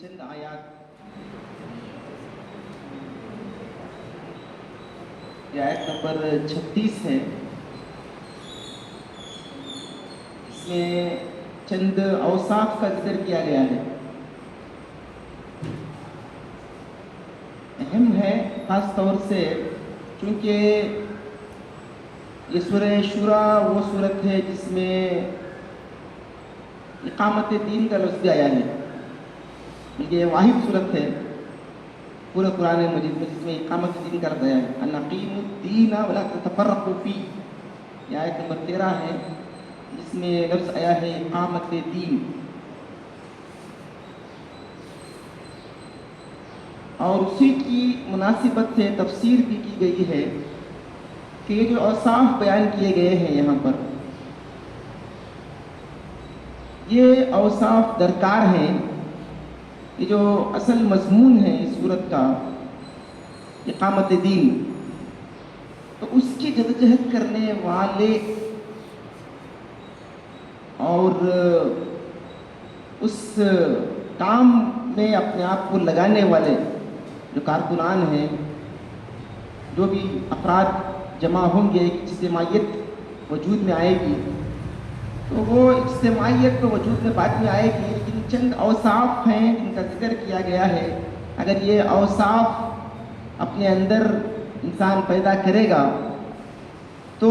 چند آیات، یہ آیت نمبر 36 ہے، اس میں چند اوصاف کا ذکر کیا گیا ہے. اہم ہے خاص طور سے چونکہ یہ سورہ شورا وہ صورت ہے جس میں اقامت دین کا لفظ بھی آیا ہے. یہ واحد صورت ہے پورے قرآن مجید میں جس میں اقامت دین کا لفظ آیا ہے. ان اقیموا الدین ولا تتفرقوا فیہ، یہ آیت نمبر 13 ہے جس میں لفظ آیا ہے اقامت دین. اور اسی کی مناسبت سے تفسیر بھی کی گئی ہے کہ یہ جو اوصاف بیان کیے گئے ہیں یہاں پر، یہ اوصاف درکار ہیں. یہ جو اصل مضمون ہے اس صورت کا اقامت دین، تو اس کی جدوجہد کرنے والے اور اس کام میں اپنے آپ کو لگانے والے جو کارکنان ہیں، جو بھی افراد جمع ہوں گے، ایک اجتماعیت وجود میں آئے گی، تو وہ اجتماعیت تو وجود میں بعد میں آئے گی، لیکن چند اوصاف ہیں جن کا ذکر کیا گیا ہے. اگر یہ اوصاف اپنے اندر انسان پیدا کرے گا تو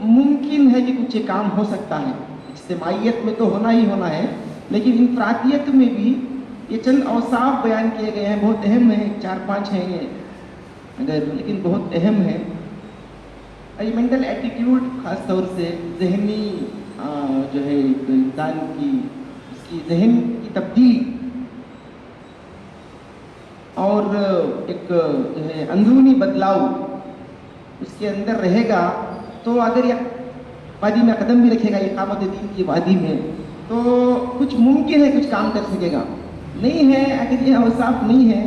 ممکن ہے کہ کچھ کام ہو سکتا ہے. اجتماعیت میں تو ہونا ہی ہونا ہے، لیکن انفرادیت میں بھی یہ چند اوصاف بیان کیے گئے ہیں. بہت اہم ہیں، 4-5 ہیں یہ لیکن بہت اہم ہے. یہ مینٹل ایٹیٹیوڈ خاص طور سے ذہنی جو ہے انسان کی اس کی ذہن کی تبدیلی اور ایک جو ہے اندرونی بدلاؤ اس کے اندر رہے گا، تو اگر یہ وادی میں قدم بھی رکھے گا اقامت دین کی وادی میں، تو کچھ ممکن ہے کچھ کام کر سکے گا. نہیں ہے اگر یہ اوصاف نہیں ہے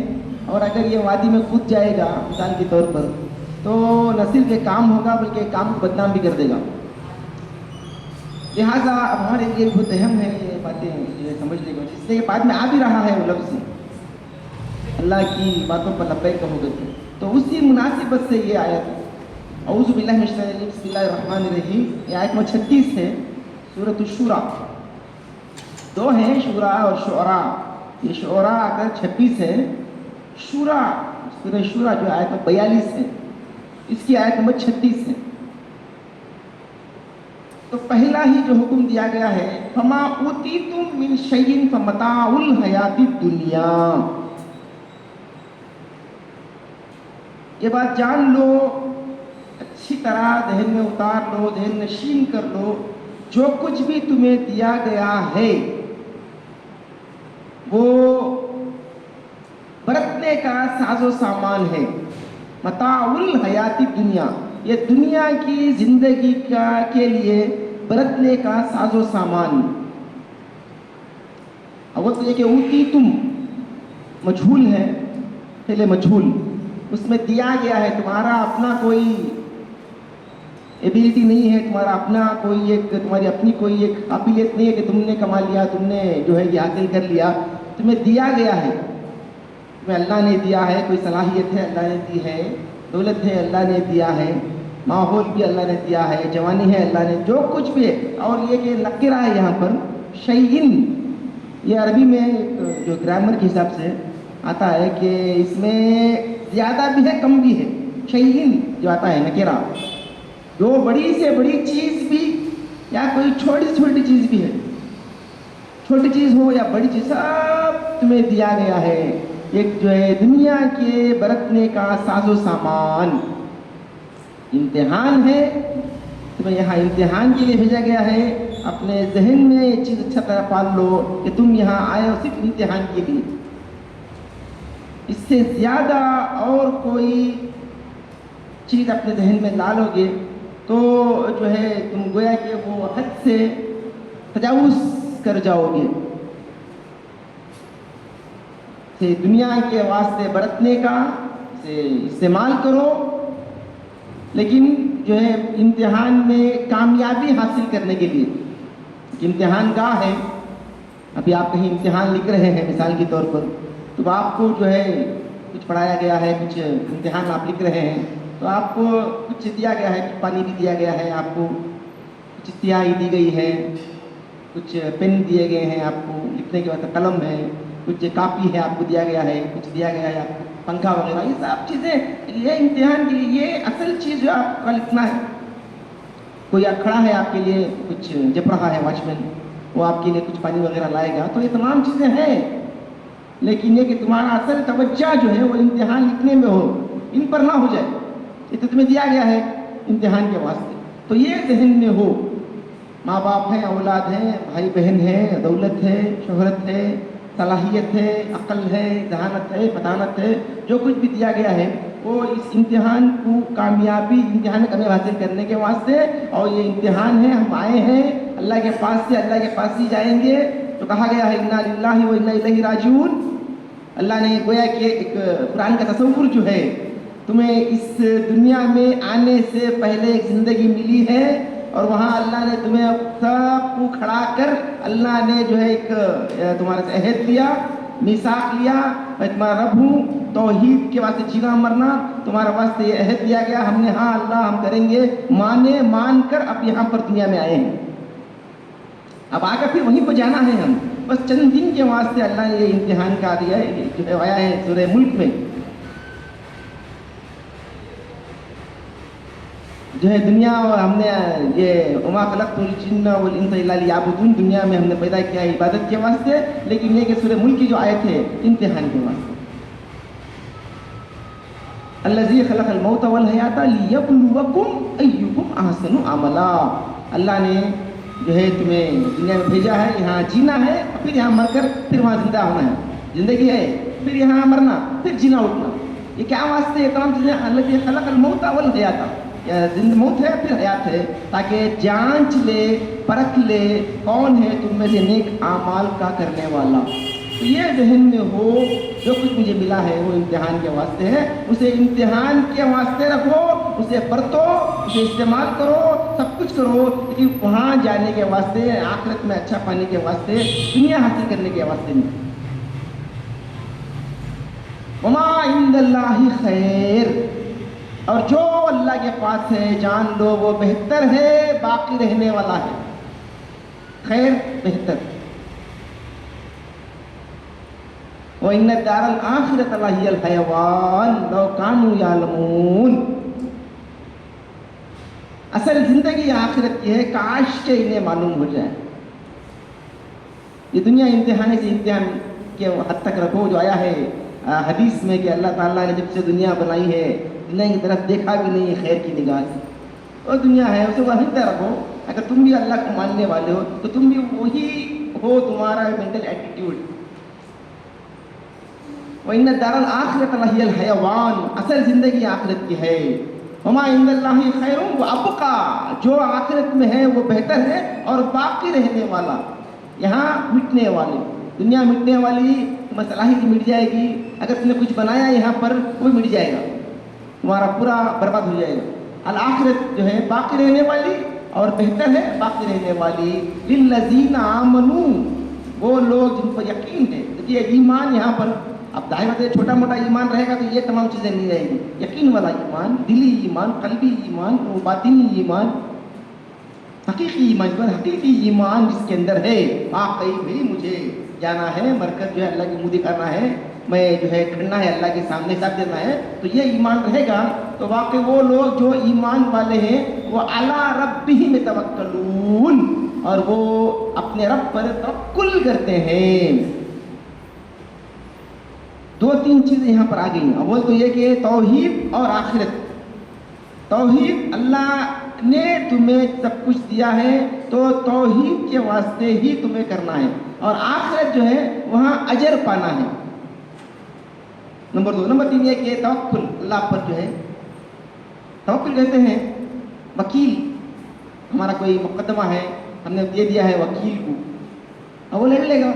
اور اگر یہ وادی میں کود جائے گا مثال کے طور پر، تو نہ صرف یہ کام ہوگا بلکہ کام کو بدنام بھی کر دے گا. لہٰذا اب ہمارے لیے بہت اہم ہے یہ باتیں یہ سمجھنے کو، جس سے یہ بعد میں آ بھی رہا ہے وہ لفظ اللہ کی باتوں پر لبیک کہو گے. تو اسی مناسبت سے یہ آیت ہے. اعوذ باللہ من الشیطان الرجیم، بسم اللہ الرحمن الرحیم. یہ آیت نمبر 36 ہے سورۃ الشورى. دو ہیں شورا اور شعراء. یہ شعراء اگر 26 ہے، شورا سورہ شورا جو آیت نمبر 42 ہے اس کی آیت نمبر 36 ہے. تو پہلا ہی جو حکم دیا گیا ہے فما اوتیتم من شیء فمتاع الحیات الدنیا، یہ بات جان لو، اچھی طرح ذہن میں اتار لو، ذہن نشین کر لو، جو کچھ بھی تمہیں دیا گیا ہے وہ برتنے کا ساز و سامان ہے. متاع الحیات الدنیا، یہ دنیا کی زندگی کے لیے برتنے کا ساز و سامان. اول تو یہ کہ اوتی تم مجھول ہے، پہلے مجھول، اس میں دیا گیا ہے. تمہارا اپنا کوئی ایبیلٹی نہیں ہے، تمہارا اپنا کوئی ایک تمہاری اپنی کوئی ایک قابلیت نہیں ہے کہ تم نے کما لیا، تم نے جو ہے یہ حاصل کر لیا. تمہیں دیا گیا ہے، تمہیں اللہ نے دیا ہے. کوئی صلاحیت ہے اللہ نے دی ہے، دولت ہے اللہ نے دیا ہے، ماحول بھی اللہ نے دیا ہے، جوانی ہے اللہ نے، جو کچھ بھی ہے. اور یہ کہ نکرہ ہے یہاں پر شیئن، یہ عربی میں ایک جو گرامر کے حساب سے آتا ہے کہ اس میں زیادہ بھی ہے کم بھی ہے. شیئن جو آتا ہے نکرہ، جو بڑی سے بڑی چیز بھی یا کوئی چھوٹی سے چھوٹی چیز بھی ہے، چھوٹی چیز ہو یا بڑی چیز، سب تمہیں دیا گیا ہے. ایک جو ہے دنیا کے برتنے کا ساز و سامان. امتحان ہے، تمہیں یہاں امتحان کے لیے بھیجا گیا ہے. اپنے ذہن میں یہ چیز اچھا طرح پال لو کہ تم یہاں آئے ہو صرف امتحان کے لیے. اس سے زیادہ اور کوئی چیز اپنے ذہن میں لا لو گے تو جو ہے تم گویا کہ وہ حد سے تجاوز کر جاؤ گے. سے دنیا کے واسطے برتنے کا سے استعمال کرو، لیکن جو ہے امتحان میں کامیابی حاصل کرنے کے لیے، امتحان گاہ ہے ابھی آپ کہیں امتحان لکھ رہے ہیں مثال کے طور پر، تو آپ کو جو ہے کچھ پڑھایا گیا ہے، کچھ امتحان آپ لکھ رہے ہیں، تو آپ کو کچھ دیا گیا ہے، کچھ پانی بھی دیا گیا ہے، آپ کو کچھ سیاہی دی گئی ہے، کچھ پین دیے گئے ہیں، آپ کو لکھنے کے بعد قلم ہے، کچھ کاپی ہے آپ کو دیا گیا ہے، کچھ دیا گیا ہے آپ کو پنکھا وغیرہ، یہ سب چیزیں یہ امتحان کے لیے، یہ اصل چیز جو آپ کا لکھنا ہے. کوئی کھڑا ہے آپ کے لیے کچھ جپ رہا ہے واچ مین، وہ آپ کے لیے کچھ پانی وغیرہ لائے گا، تو یہ تمام چیزیں ہیں، لیکن یہ کہ تمہارا اصل توجہ جو ہے وہ امتحان لکھنے میں ہو، ان پر نہ ہو جائے. یہ تو تمہیں دیا گیا ہے امتحان کے واسطے، تو یہ ذہن میں ہو. ماں باپ ہیں، اولاد ہیں، بھائی بہن ہیں، دولت ہے، شہرت ہے، صلاحیت ہے، عقل ہے، ذہانت ہے، فطانت ہے، جو کچھ بھی دیا گیا ہے وہ اس امتحان کو کامیابی، امتحان میں کامیاب حاصل کرنے کے واسطے. اور یہ امتحان ہے، ہم آئے ہیں اللہ کے پاس سے، اللہ کے پاس ہی جائیں گے. تو کہا گیا ہے انا للہ و انا الیہ راجعون. اللہ نے گویا کہ ایک قرآن کا تصور جو ہے، تمہیں اس دنیا میں آنے سے پہلے ایک زندگی ملی ہے، اور وہاں اللہ نے تمہیں سب کو کھڑا کر اللہ نے جو ہے ایک تمہارے سے عہد لیا، میثاق لیا، میں تمہارا رب ہوں. توحید کے واسطے جینا مرنا تمہارے واسطے یہ عہد دیا گیا، ہم نے ہاں اللہ ہم کریں گے، مان کر اب یہاں پر دنیا میں آئے ہیں. اب آگے پھر وہیں کو جانا ہے ہم، بس چند دن کے واسطے اللہ نے یہ امتحان کا دیا ہے، جو ہے آیا ہے سورہ ملک میں، جو ہے دنیا، اور ہم نے یہ وما خلقت الجن والانس الا لیعبدون، دنیا میں ہم نے پیدا کیا ہے عبادت کے واسطے، لیکن یہ کہ سورہ ملک کی جو آیت ہے امتحان کے واسطے. الذی خلق الموت والحیات لیبلوکم ایکم احسن عملا. اللہ نے جو ہے تمہیں دنیا میں بھیجا ہے، یہاں جینا ہے، پھر یہاں مر کر پھر وہاں زندہ ہونا ہے. زندگی ہے، پھر یہاں مرنا، پھر جینا اٹھنا. یہ کیا واسطے یہ تمام چیزیں؟ الذی خلق الموت والحیات، موت ہے پھر حیات ہے، تاکہ جانچ لے، پرکھ لے کون ہے تم میں سے نیک اعمال کا کرنے والا. تو یہ ذہن میں ہو جو کچھ مجھے ملا ہے وہ امتحان کے واسطے ہے، اسے امتحان کے واسطے رکھو، اسے برتو، اسے استعمال کرو، سب کچھ کرو، لیکن وہاں جانے کے واسطے، آخرت میں اچھا پانے کے واسطے، دنیا حاصل کرنے کے واسطے نہیں. وما عند اللہ خیر، اور جو اللہ کے پاس ہے جان لو وہ بہتر ہے، باقی رہنے والا ہے. خیر بہتر. وَإِنَّ الدَّارَ الْآخِرَةَ لَهِيَ الْحَيَوَانُ لَوْ كَانُوا يَعْلَمُونَ. اصل زندگی آخرت کی ہے، کاش کہ انہیں معلوم ہو جائے. یہ دنیا امتحان سے امتحان کے حد تک رکھو، جو آیا ہے حدیث میں کہ اللہ تعالیٰ نے جب سے دنیا بنائی ہے دنیا کی طرف دیکھا بھی نہیں ہے خیر کی نگاہ سے. اور دنیا ہے اسے وہیں پہ رکھو. اگر تم بھی اللہ کو ماننے والے ہو تو تم بھی وہی ہو، تمہارا مینٹل ایٹیٹیوڈ. وَإِنَّ الدَّارَ الْآخِرَةَ لَهِيَ الْحَيَوَانُ، اصل زندگی آخرت کی ہے. وَمَا عِندَ اللَّهِ خَيْرٌ وَأَبْقَىٰ، جو آخرت میں ہے وہ بہتر ہے اور باقی رہنے والا. یہاں مٹنے والی، دنیا مٹنے والی، تمہیں صلاحیت مٹ جائے گی، اگر تم نے کچھ بنایا یہاں پر وہ مٹ جائے گا، تمہارا پورا برباد ہو جائے گا. الآخرت جو ہے باقی رہنے والی اور بہتر ہے، باقی رہنے والی. لِلَّذِينَ آمَنُوا، وہ لوگ جن پر یقین ہے. دیکھیے ایمان یہاں پر اب ظاہر بات ہے چھوٹا موٹا ایمان رہے گا تو یہ تمام چیزیں نہیں رہے گی. یقین والا ایمان، دلی ایمان، قلبی ایمان، باطنی ایمان، حقیقی ایمان، پر حقیقی ایمان جس کے اندر ہے، واقعی بھائی مجھے جانا ہے، مرکز جو ہے اللہ کی منہ دکھانا ہے، میں جو ہے کھڑنا ہے اللہ کے سامنے حساب دینا ہے، تو یہ ایمان رہے گا. تو واقعی وہ لوگ جو ایمان والے ہیں وہ علی ربہم یتوکلون، اور وہ اپنے رب پر توکل کرتے ہیں. دو تین چیزیں یہاں پر آ گئی ہیں. اول تو یہ کہ توحید اور آخرت. توحید، اللہ نے تمہیں سب کچھ دیا ہے تو توحید کے واسطے ہی تمہیں کرنا ہے، اور آخرت جو ہے وہاں اجر پانا ہے. نمبر دو. نمبر تین یہ کہ توکل، اللہ پر جو ہے توکل کہتے ہیں. وکیل، ہمارا کوئی مقدمہ ہے ہم نے دے دیا ہے وکیل کو، اور وہ لڑ لے گا،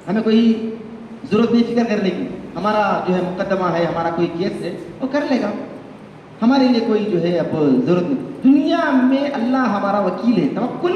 ہمیں کوئی ضرورت نہیں فکر کرنے کی. ہمارا جو ہے مقدمہ ہے، ہمارا کوئی کیس ہے، وہ کر لے گا، ہمارے لیے کوئی جو ہے اب ضرورت نہیں. دنیا میں اللہ ہمارا وکیل ہے. توکل